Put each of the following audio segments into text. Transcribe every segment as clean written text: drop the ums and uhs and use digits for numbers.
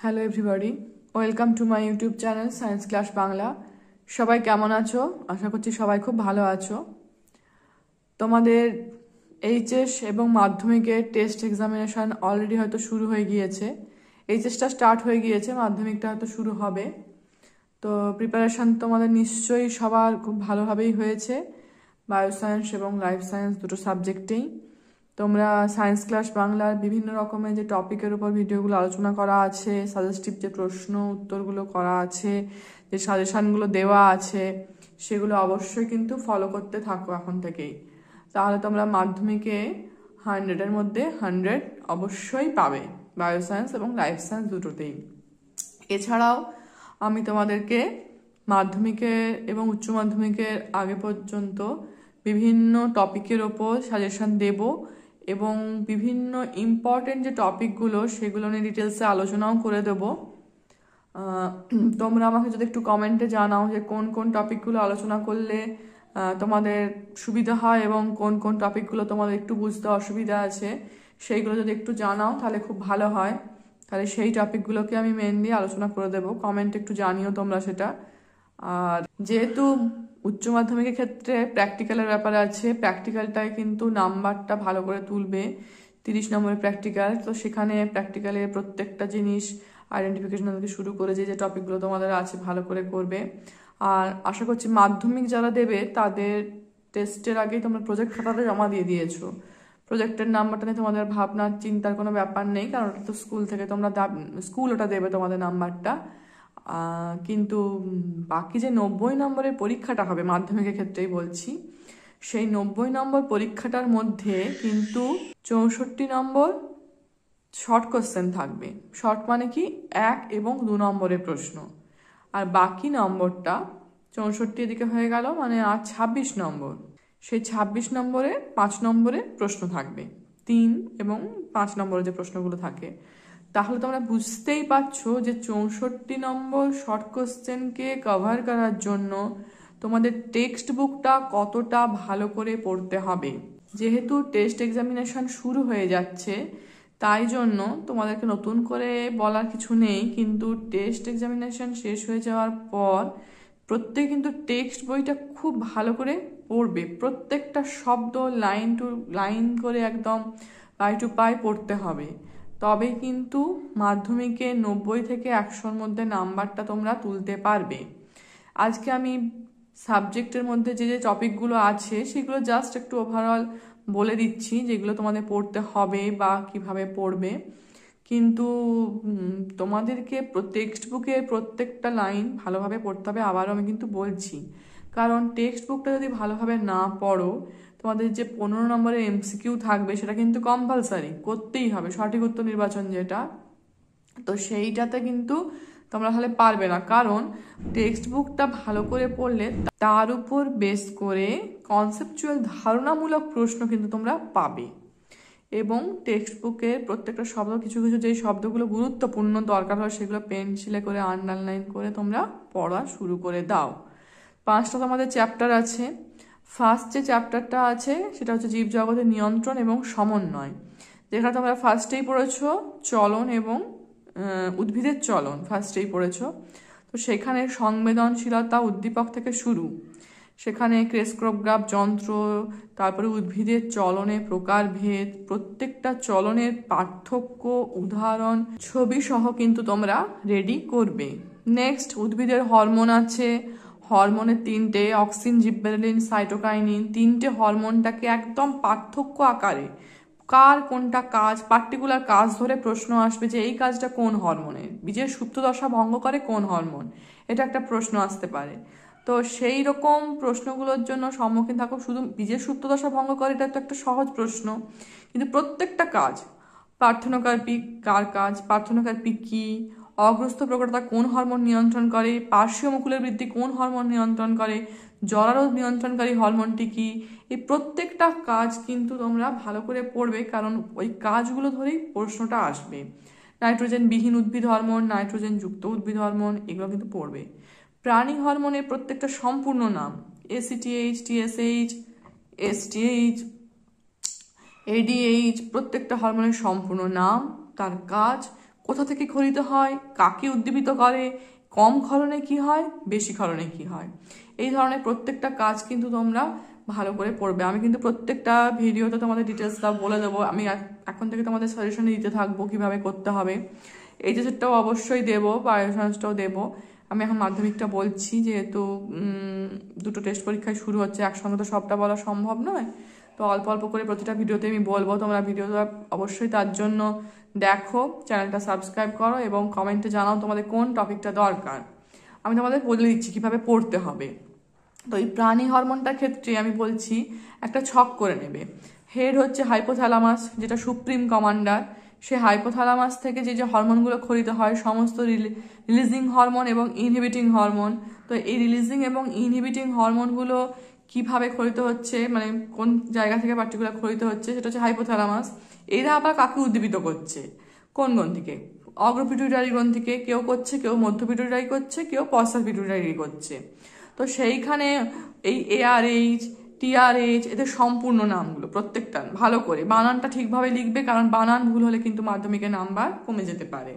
Hello everybody, welcome to my YouTube channel science class Bangla. সবাই কেমন আছো? আশা করছি সবাই খুব ভালো আছো। তোমাদের এইচএস এবং মাধ্যমিকের টেস্ট এক্সামিনেশন অলরেডি হয়তো শুরু হয়ে গিয়েছে। এইচএসটা স্টার্ট হয়ে গিয়েছে, মাধ্যমিকটা হয়তো শুরু হবে। তো প্রিপারেশান তোমাদের নিশ্চয়ই সবার খুব ভালোভাবেই হয়েছে, বায়োসায়েন্স এবং লাইফ সায়েন্স দুটো সাবজেক্টেই। তোমরা সায়েন্স ক্লাস বাংলার বিভিন্ন রকমের যে টপিকের উপর ভিডিওগুলো আলোচনা করা আছে, সাজেস্টিভ যে প্রশ্ন উত্তরগুলো করা আছে, যে সাজেশানগুলো দেওয়া আছে, সেগুলো অবশ্যই কিন্তু ফলো করতে থাকো এখন থেকেই। তাহলে তোমরা মাধ্যমিকে 100-এর মধ্যে 100 অবশ্যই পাবে, বায়োসায়েন্স এবং লাইফ সায়েন্স দুটোতেই। এছাড়াও আমি তোমাদেরকে মাধ্যমিকের এবং উচ্চ মাধ্যমিকের আগে পর্যন্ত বিভিন্ন টপিকের ওপর সাজেশন দেব এবং বিভিন্ন ইম্পর্টেন্ট যে টপিকগুলো সেগুলো নিয়ে ডিটেলসে আলোচনাও করে দেব। তোমরা আমাকে যদি একটু কমেন্টে জানাও যে কোন কোন টপিকগুলো আলোচনা করলে তোমাদের সুবিধা হয় এবং কোন কোন টপিকগুলো তোমাদের একটু বুঝতে অসুবিধা আছে, সেইগুলো যদি একটু জানাও তাহলে খুব ভালো হয়। তাহলে সেই টপিকগুলোকে আমি মেনলি আলোচনা করে দেবো, কমেন্টে একটু জানিও তোমরা সেটা। আর যেহেতু উচ্চ মাধ্যমিকের ক্ষেত্রে প্র্যাকটিক্যালের ব্যাপার আছে, প্র্যাকটিক্যালটায় কিন্তু নাম্বারটা ভালো করে তুলবে, 30 নম্বরের প্র্যাকটিক্যাল। তো সেখানে প্র্যাকটিক্যালের প্রত্যেকটা জিনিস আইডেন্টিফিকেশন থেকে শুরু করে যে যে টপিকগুলো তোমাদের আছে ভালো করে করবে। আর আশা করছি মাধ্যমিক যারা দেবে তাদের টেস্টের আগেই তোমরা প্রজেক্ট খাতাতে জমা দিয়ে দিয়েছো। প্রজেক্টের নাম্বারটা নিয়ে তোমাদের ভাবনার চিন্তার কোনো ব্যাপার নেই, কারণ ওটা তো স্কুল থেকে তোমরা স্কুল ওটা দেবে তোমাদের নাম্বারটা। কিন্তু বাকি যে 90 নম্বরের পরীক্ষাটা হবে মাধ্যমিকের ক্ষেত্রেই বলছি, সেই 90 নম্বর পরীক্ষাটার মধ্যে কিন্তু 64 নম্বর শর্ট কোশ্চেন থাকবে। শর্ট মানে কি, 1 এবং 2 নম্বরের প্রশ্ন। আর বাকি নম্বরটা 64 এদিকে হয়ে গেল, মানে আর 26 নম্বর। সেই 26 নম্বরে 5 নম্বরে প্রশ্ন থাকবে, 3 এবং 5 নম্বরে যে প্রশ্নগুলো থাকে। তাহলে তোমরা বুঝতেই পারছো যে 64 নম্বর শর্ট কোশ্চেনকে কভার করার জন্য তোমাদের টেক্সট বুকটা কতটা ভালো করে পড়তে হবে। যেহেতু টেস্ট এক্সামিনেশন শুরু হয়ে যাচ্ছে, তাই জন্য তোমাদেরকে নতুন করে বলার কিছু নেই, কিন্তু টেস্ট এক্সামিনেশন শেষ হয়ে যাওয়ার পর প্রত্যেকে কিন্তু টেক্সট বইটা খুব ভালো করে পড়বে। প্রত্যেকটা শব্দ লাইন টু লাইন করে একদম পাই টু পাই পড়তে হবে, তবে কিন্তু মাধ্যমিকে 90 থেকে 100-র মধ্যে নাম্বারটা তোমরা তুলতে পারবে। আজকে আমি সাবজেক্টের মধ্যে যে যে টপিকগুলো আছে সেগুলো জাস্ট একটু ওভারঅল বলে দিচ্ছি, যেগুলো তোমাদের পড়তে হবে বা কিভাবে পড়বে। কিন্তু তোমাদেরকে টেক্সট বুকের প্রত্যেকটা লাইন ভালোভাবে পড়তে হবে, আবারও আমি কিন্তু বলছি। কারণ টেক্সট বুকটা যদি ভালোভাবে না পড়ো, তোমাদের যে 15 নম্বরের এমসিকিউ থাকবে সেটা কিন্তু কম্পালসারি করতেই হবে, সঠিক উত্তর নির্বাচন যেটা, তো সেইটাতে কিন্তু তোমরা তাহলে পারবে না। কারণ টেক্সট বুকটা ভালো করে পড়লে তার উপর বেস করে কনসেপচুয়াল ধারণামূলক প্রশ্ন কিন্তু তোমরা পাবে। এবং টেক্সট বুকের প্রত্যেকটা শব্দ, কিছু কিছু যেই শব্দগুলো গুরুত্বপূর্ণ দরকার হয় সেগুলো পেন্সিলে করে আন্ডারলাইন করে তোমরা পড়া শুরু করে দাও। 5টা তোমাদের চ্যাপ্টার আছে। ফার্স্ট যে চ্যাপ্টারটা আছে সেটা হচ্ছে জীবজগতের নিয়ন্ত্রণ এবং সমন্বয়, যেখানে তোমরা ফার্স্টেই পড়েছো চলন এবং উদ্ভিদের চলন, ফার্স্টেই পড়েছো। তো সেখানে সংবেদনশীলতা উদ্দীপক থেকে শুরু, সেখানে ক্রেস্ক্রোগ্রাফ যন্ত্র, তারপরে উদ্ভিদের চলনের প্রকারভেদ, প্রত্যেকটা চলনের পার্থক্য, উদাহরণ, ছবি সহ কিন্তু তোমরা রেডি করবে। নেক্সট উদ্ভিদের হরমোন আছে, হরমোনের 3টে, অক্সিন, জিবরেলিন, সাইটোকাইনিন, 3টে হরমোনটাকে একদম পার্থক্য আকারে কার কোনটা কাজ, পার্টিকুলার কাজ ধরে প্রশ্ন আসবে যে এই কাজটা কোন হরমোনের, বীজের সুপ্তদশা ভঙ্গ করে কোন হরমোন, এটা একটা প্রশ্ন আসতে পারে। তো সেই রকম প্রশ্নগুলোর জন্য সম্মুখীন থাকো। শুধু বীজের সুপ্তদশা ভঙ্গ করে এটা তো একটা সহজ প্রশ্ন, কিন্তু প্রত্যেকটা কাজ, পার্থেনোকার্পিক কার কাজ, পার্থেনোকার্পিক কি, অগ্রস্ত প্রকটতা কোন হরমোন নিয়ন্ত্রণ করে, পার্শ্বীয় মুকুলের বৃদ্ধি কোন হরমোন নিয়ন্ত্রণ করে, জরারোধ নিয়ন্ত্রণকারী হরমোনটি কি, এই প্রত্যেকটা কাজ কিন্তু তোমরা ভালো করে পড়বে, কারণ ওই কাজগুলো ধরেই প্রশ্নটা আসবে। নাইট্রোজেন বিহীন উদ্ভিদ হরমোন, নাইট্রোজেন যুক্ত উদ্ভিদ হরমোন, এগুলো কিন্তু পড়বে। প্রাণী হরমোনের প্রত্যেকটা সম্পূর্ণ নাম, ACTH, TSH, STH, ADH, প্রত্যেকটা হরমোনের সম্পূর্ণ নাম, তার কাজ, কোথা থেকে ক্ষরিত হয়, কাকে উদ্দীপিত করে, কম ক্ষরণে কি হয়, বেশি ক্ষরণে কি হয়, এই ধরনের প্রত্যেকটা কাজ কিন্তু তোমরা ভালো করে পড়বে। আমি কিন্তু প্রত্যেকটা ভিডিওতে তোমাদের ডিটেলসটা বলে দেবো। আমি এখন থেকে তোমাদের সাজেশন দিতে থাকবো কিভাবে করতে হবে। এইচএসটাও অবশ্যই দেবো, বায়ো সায়েন্সটাও দেবো। আমি এখন মাধ্যমিকটা বলছি, যেহেতু দুটো টেস্ট পরীক্ষায় শুরু হচ্ছে, একসঙ্গে তো সবটা বলা সম্ভব নয়। তো অল্প অল্প করে প্রতিটা ভিডিওতে আমি বলবো, তোমরা ভিডিওটা অবশ্যই তার জন্য দেখো, চ্যানেলটা সাবস্ক্রাইব করো এবং কমেন্টে জানাও তোমাদের কোন টপিকটা দরকার। আমি তোমাদের বলে দিচ্ছি কিভাবে পড়তে হবে। তো এই প্রাণী হরমোনটার ক্ষেত্রে আমি বলছি একটা ছক করে নেবে। হেড হচ্ছে হাইপোথ্যালামাস, যেটা সুপ্রিম কমান্ডার। সে হাইপোথ্যালামাস থেকে যে যে হরমোনগুলো ক্ষরিত হয়, সমস্ত রিলিজিং হরমোন এবং ইনহিবিটিং হরমোন। তো এই রিলিজিং এবং ইনহিবিটিং হরমোনগুলো কিভাবে ক্ষরিত হচ্ছে, মানে কোন জায়গা থেকে পার্টিকুলার ক্ষরিত হচ্ছে, সেটা হচ্ছে হাইপোথ্যালামাস। এরা আবার কাকে উদ্দীপিত করছে, কোন গ্রন্থিকে? অগ্রপিটুইটারি গ্রন্থিকে কেউ করছে, কেউ মধ্য পিটুইটারি করছে, কেউ পশ্চাৎ পিটুইটারি করছে। তো সেইখানে এই ARH, TRH এদের সম্পূর্ণ নামগুলো প্রত্যেকটা ভালো করে বানানটা ঠিকভাবে লিখবে, কারণ বানান ভুল হলে কিন্তু মাধ্যমিকের নাম্বার কমে যেতে পারে।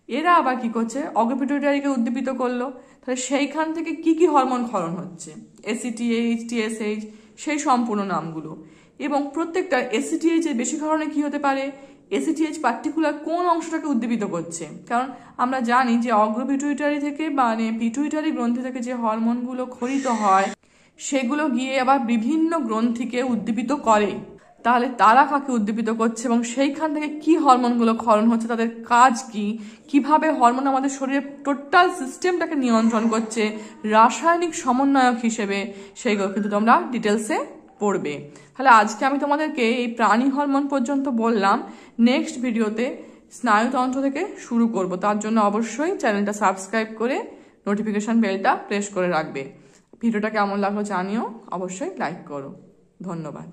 এরা আবার কি করছে, অগ্রপিটুইটারিকে উদ্দীপিত করলো, তাহলে সেইখান থেকে কি কি হরমোন ক্ষরণ হচ্ছে, ACTH, TSH, সেই সম্পূর্ণ নামগুলো। এবং প্রত্যেকটা ACTH এর বেশি ক্ষরণে কি হতে পারে, ACTH পার্টিকুলার কোন অংশটাকে উদ্দীপিত করছে। কারণ আমরা জানি যে অগ্রপিটুইটারি থেকে মানে পিটুইটারি গ্রন্থি থেকে যে হরমোনগুলো ক্ষরিত হয়, সেগুলো গিয়ে আবার বিভিন্ন গ্রন্থিকে উদ্দীপিত করে। তাহলে তারা কাকে উদ্দীপিত করছে এবং সেইখান থেকে কি হরমোনগুলো ক্ষরণ হচ্ছে, তাদের কাজ কি, কিভাবে হরমোন আমাদের শরীরের টোটাল সিস্টেমটাকে নিয়ন্ত্রণ করছে রাসায়নিক সমন্বয়ক হিসেবে, সেইগুলো কিন্তু তোমরা ডিটেলসে পড়বে। তাহলে আজকে আমি তোমাদেরকে এই প্রাণী হরমোন পর্যন্ত বললাম। নেক্সট ভিডিওতে স্নায়ুতন্ত্র থেকে শুরু করব। তার জন্য অবশ্যই চ্যানেলটা সাবস্ক্রাইব করে নোটিফিকেশন বেলটা প্রেস করে রাখবে। ভিডিওটা কেমন লাগলো জানিও, অবশ্যই লাইক করো। ধন্যবাদ।